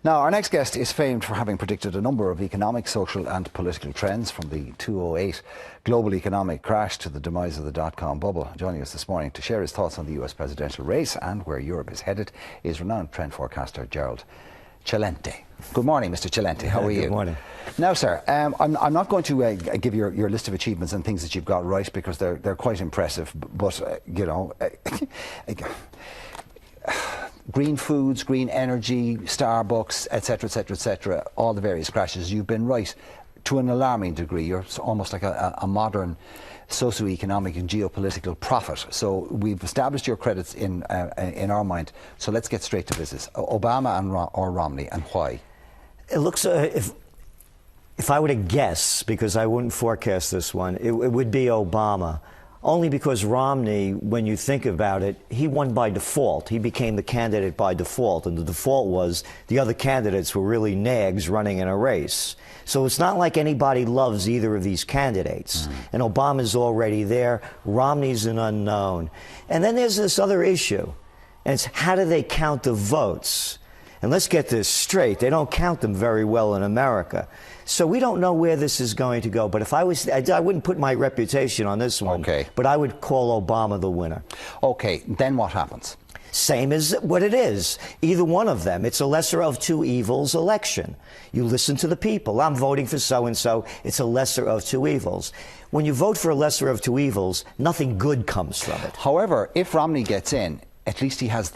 Now, our next guest is famed for having predicted a number of economic, social and political trends, from the 2008 global economic crash to the demise of the dot-com bubble. Joining us this morning to share his thoughts on the US presidential race and where Europe is headed is renowned trend forecaster GERALD CELENTE. Good morning, Mr. CELENTE. How are you? Good morning. Now, sir, I'm not going to give your list of achievements and things that you've got right, because they're quite impressive, but, you know... green foods, green energy, Starbucks, etc., etc., etc., all the various crashes, you've been right to an alarming degree. You're almost like a modern socio-economic and geopolitical prophet. So we've established your credits in our mind. So let's get straight to business. Obama or Romney, and why? It looks, if I were to guess, because I wouldn't forecast this one, it would be Obama. Only because Romney, when you think about it, he won by default. He became the candidate by default, and the default was the other candidates were really nags running in a race. So it's not like anybody loves either of these candidates. And Obama's already there. Romney's an unknown. And then there's this other issue, and it's how do they count the votes? And let's get this straight. They don't count them very well in America. So we don't know where this is going to go. But if I was, I wouldn't put my reputation on this one. Okay. But I would call Obama the winner. Okay, then what happens? Same as what it is. Either one of them. It's a lesser of two evils election. You listen to the people. I'm voting for so-and-so. It's a lesser of two evils. When you vote for a lesser of two evils, nothing good comes from it. However, if Romney gets in, at least he has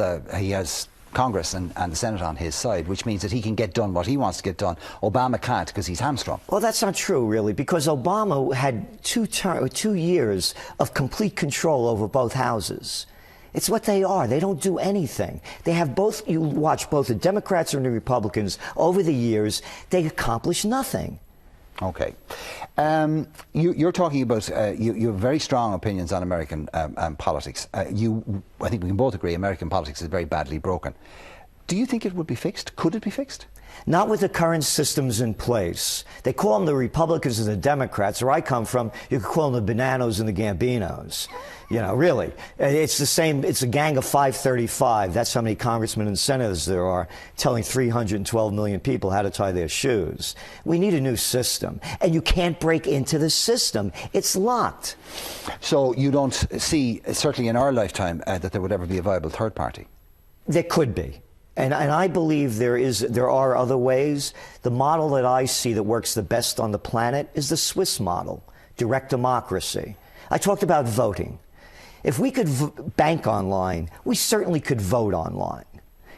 Congress and the Senate on his side, which means that he can get done what he wants to get done. Obama can't, because he's hamstrung. Well, that's not true, really, because Obama had 2 years of complete control over both houses. It's what they are. They don't do anything. They have both, you watch both the Democrats and the Republicans over the years, they accomplish nothing. Okay. You're talking about, you have very strong opinions on American politics. I think we can both agree American politics is very badly broken. Do you think it would be fixed? Could it be fixed? Not with the current systems in place. They call them the Republicans and the Democrats. Where I come from, you could call them the Bananos and the Gambinos. You know, really. It's the same, it's a gang of 535. That's how many congressmen and senators there are, telling 312 million people how to tie their shoes. We need a new system. And you can't break into the system. It's locked. So you don't see, certainly in our lifetime, that there would ever be a viable third party? There could be. And I believe there are other ways. The model that I see that works the best on the planet is the Swiss model, direct democracy. I talked about voting. If we could bank online, we certainly could vote online.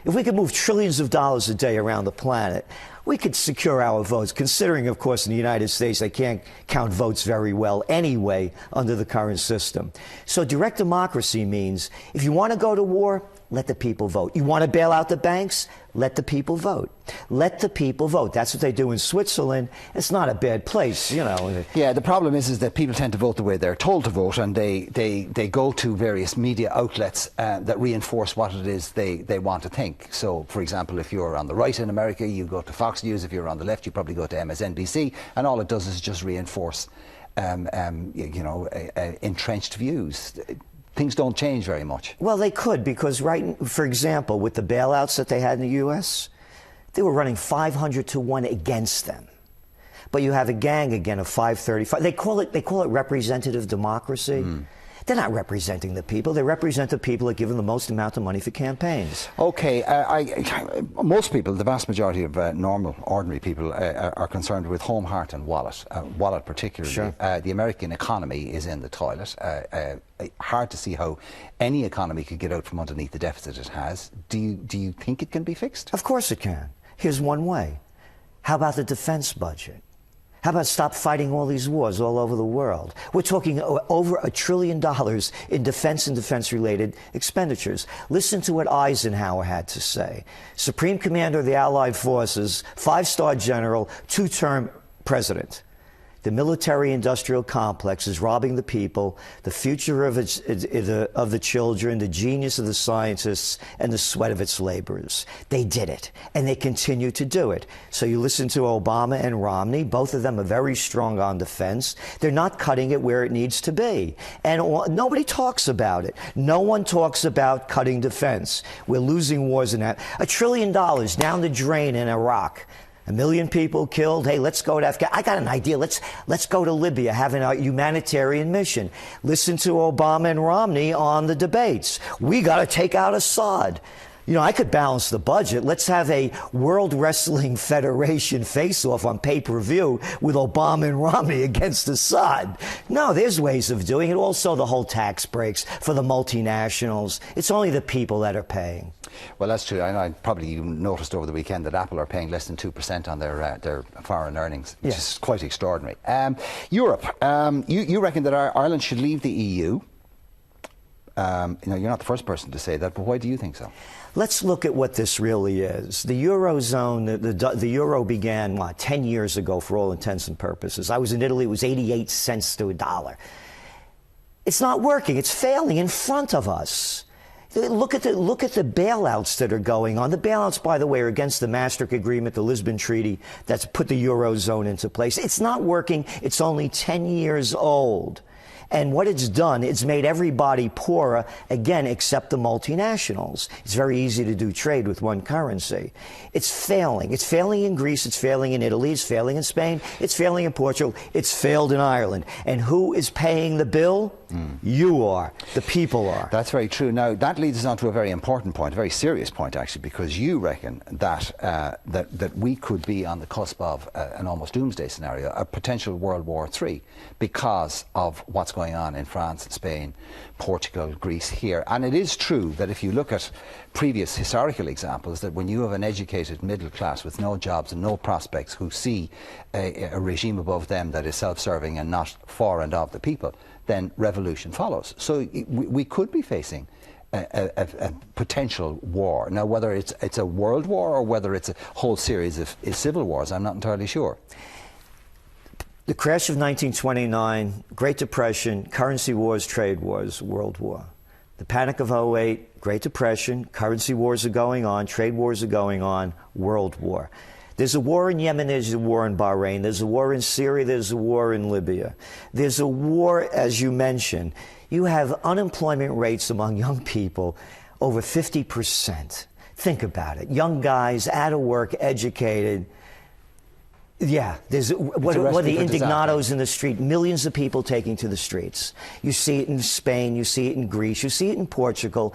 If we could move trillions of dollars a day around the planet, we could secure our votes, considering, of course, in the United States, they can't count votes very well anyway under the current system. So direct democracy means if you want to go to war, let the people vote. You want to bail out the banks? Let the people vote. Let the people vote. That's what they do in Switzerland. It's not a bad place, you know. Yeah, the problem is that people tend to vote the way they're told to vote, and they go to various media outlets that reinforce what it is they want to think. So, for example, if you're on the right in America, you go to Fox News. If you're on the left, you probably go to MSNBC, and all it does is just reinforce, entrenched views. Things don't change very much. Well, they could, because for example, with the bailouts that they had in the U.S., they were running 500 to 1 against them. But you have a gang again of 535. They call it representative democracy. They're not representing the people. They represent the people that give them the most amount of money for campaigns. Okay, most people, the vast majority of normal, ordinary people, are concerned with home, heart and wallet. Wallet particularly. Sure. The American economy is in the toilet. Hard to see how any economy could get out from underneath the deficit it has. Do you think it can be fixed? Of course it can. Here's one way. How about the defense budget? How about stop fighting all these wars all over the world? We're talking over $1 trillion in defense and defense-related expenditures. Listen to what Eisenhower had to say. Supreme Commander of the Allied Forces, 5-star general, 2-term president. The military-industrial complex is robbing the people, the future of the children, the genius of the scientists, and the sweat of its laborers. They did it, and they continue to do it. So you listen to Obama and Romney. Both of them are very strong on defense. They're not cutting it where it needs to be. And nobody talks about it. No one talks about cutting defense. We're losing wars in that. $1 trillion down the drain in Iraq. 1 million people killed. Hey, let's go to Afghanistan. I got an idea. Let's go to Libya, have a humanitarian mission. Listen to Obama and Romney on the debates. We got to take out Assad. You know, I could balance the budget. Let's have a World Wrestling Federation face-off on pay-per-view with Obama and Romney against Assad. No, there's ways of doing it. Also, the whole tax breaks for the multinationals. It's only the people that are paying. Well, that's true. I probably you noticed over the weekend that Apple are paying less than 2% on their foreign earnings, which is quite extraordinary. Europe, you reckon that Ireland should leave the EU. You know, you're not the first person to say that, but why do you think so? Let's look at what this really is. The Eurozone, the Euro began, 10 years ago for all intents and purposes. I was in Italy, it was 88 cents to a dollar. It's not working, it's failing in front of us. Look at the bailouts that are going on. The bailouts, by the way, are against the Maastricht Agreement, the Lisbon Treaty, that's put the Eurozone into place. It's not working, it's only 10 years old. And what it's done, it's made everybody poorer, again, except the multinationals. It's very easy to do trade with one currency. It's failing. It's failing in Greece. It's failing in Italy. It's failing in Spain. It's failing in Portugal. It's failed in Ireland. And who is paying the bill? You are. The people are. That's very true. Now, that leads us on to a very important point, a very serious point, actually, because you reckon that, that we could be on the cusp of an almost doomsday scenario, a potential World War III, because of what's going on in France, Spain, Portugal, Greece, here. And it is true that if you look at previous historical examples, that when you have an educated middle class with no jobs and no prospects who see a regime above them that is self-serving and not for and of the people, then revolution follows. So we could be facing a potential war. Now, whether it's a world war or whether it's a whole series of civil wars, I'm not entirely sure. The crash of 1929, Great Depression, currency wars, trade wars, World War. The panic of 08, Great Depression, currency wars are going on, trade wars are going on, World War. There's a war in Yemen, there's a war in Bahrain, there's a war in Syria, there's a war in Libya. There's a war, as you mentioned. You have unemployment rates among young people over 50%. Think about it. Young guys, out of work, educated. Yeah, there's what are the indignados in the street? Millions of people taking to the streets. You see it in Spain, you see it in Greece, you see it in Portugal.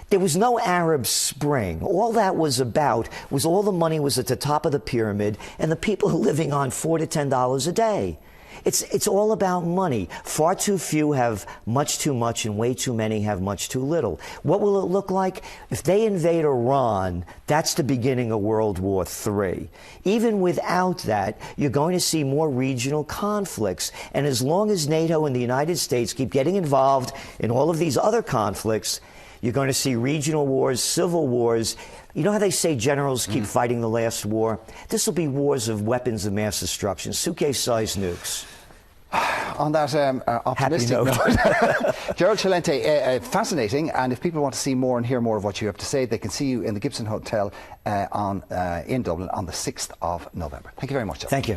There was no Arab Spring. All that was about was all the money was at the top of the pyramid, and the people are living on $4 to $10 a day. It's all about money. Far too few have much too much, and way too many have much too little. What will it look like? If they invade Iran, that's the beginning of World War III. Even without that, you're going to see more regional conflicts. And as long as NATO and the United States keep getting involved in all of these other conflicts, you're going to see regional wars, civil wars. You know how they say generals keep fighting the last war? This will be wars of weapons of mass destruction, suitcase-sized nukes. On that optimistic note, GERALD CELENTE, fascinating. And if people want to see more and hear more of what you have to say, they can see you in the Gibson Hotel in Dublin on the 6th of November. Thank you very much, sir. Thank you.